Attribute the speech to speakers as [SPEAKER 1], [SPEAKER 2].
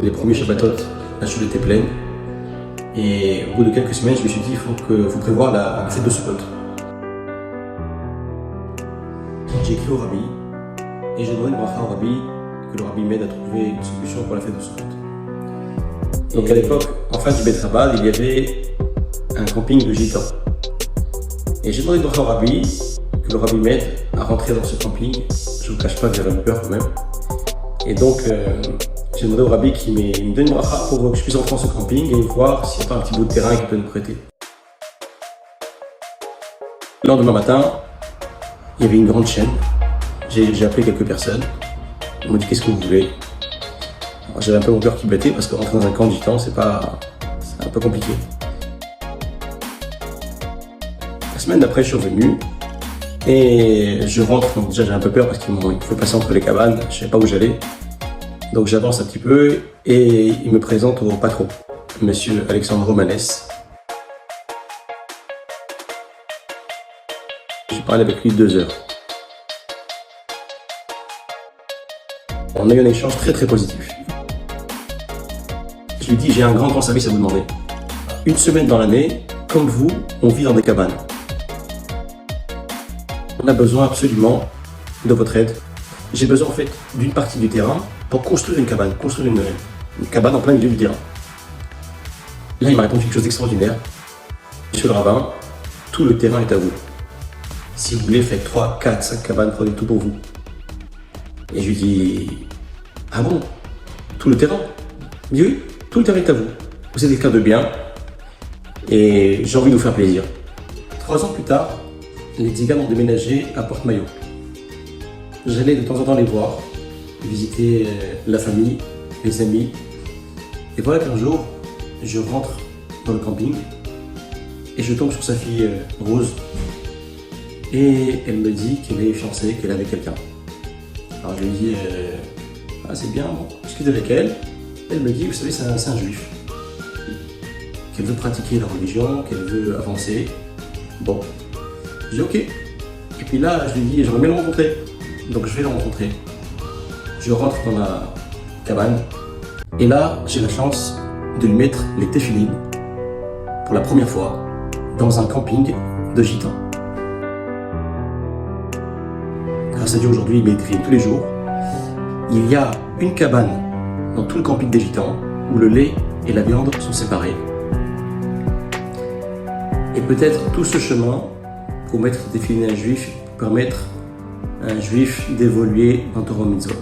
[SPEAKER 1] Les premiers Shabbatot, la choule était pleine. Et au bout de quelques semaines, je me suis dit, il faut prévoir la fête de Sukkot. J'ai écrit au Rabbi et j'ai demandé une bracha au Rabbi, que le Rabbi m'aide à trouver une solution pour la fête de Sukkot. Donc à l'époque, en face du Bet Rabad, il y avait un camping de gitans. Et j'ai demandé une bracha au Rabbi, que le Rabbi m'aide à rentrer dans ce camping. Je ne vous cache pas que j'avais un peu peur quand même. Et donc, j'ai demandé au Rabbi qu'il me donne une bracha pour que je puisse entrer dans ce camping et voir s'il n'y a pas un petit bout de terrain qu'il peut nous prêter. Le lendemain matin, il y avait une grande chaîne. J'ai appelé quelques personnes. On m'a dit qu'est-ce que vous voulez. J'avais un peu mon cœur qui battait parce que rentrer dans un camp de gitans, c'est un peu compliqué. La semaine d'après, je suis revenu et je rentre. Donc déjà, j'ai un peu peur parce qu'il faut passer entre les cabanes. Je ne savais pas où j'allais. Donc j'avance un petit peu et il me présente au patron, monsieur Alexandre Manès. J'ai parlé avec lui 2 heures. On a eu un échange très très positif. Je lui dis, j'ai un grand service à vous demander. Une semaine dans l'année, comme vous, on vit dans des cabanes. On a besoin absolument de votre aide. J'ai besoin en fait d'une partie du terrain pour construire une cabane, une cabane en plein milieu du terrain. Là, il m'a répondu quelque chose d'extraordinaire. Monsieur le rabbin, tout le terrain est à vous. Si vous voulez, faites 3, 4, 5 cabanes, prenez tout pour vous. Et je lui dis, ah bon, tout le terrain? Il dit oui, tout le terrain est à vous. Vous êtes quelqu'un de bien et j'ai envie de vous faire plaisir. 3 ans plus tard, les Tziganes ont déménagé à Porte-Maillot. J'allais de temps en temps les voir, visiter la famille, les amis. Et voilà qu'un jour, je rentre dans le camping et je tombe sur sa fille Rose. Et elle me dit qu'elle est fiancée, qu'elle est avec quelqu'un. Alors je lui dis, ah, c'est bien, bon, je discute avec elle. Elle me dit, vous savez, c'est un juif. Qu'elle veut pratiquer la religion, qu'elle veut avancer. Bon, je dis ok. Et puis là, je lui dis, j'aimerais bien le rencontrer. Donc je vais le rencontrer. Je rentre dans la cabane. Et là, j'ai la chance de lui mettre les téfilines pour la première fois dans un camping de gitans. Grâce à Dieu, aujourd'hui, il met les téfilines tous les jours. Il y a une cabane dans tout le camping des gitans où le lait et la viande sont séparés. Et peut-être tout ce chemin pour mettre des téfilines à un juif, pour permettre à un juif d'évoluer dans Torah Mitzvot.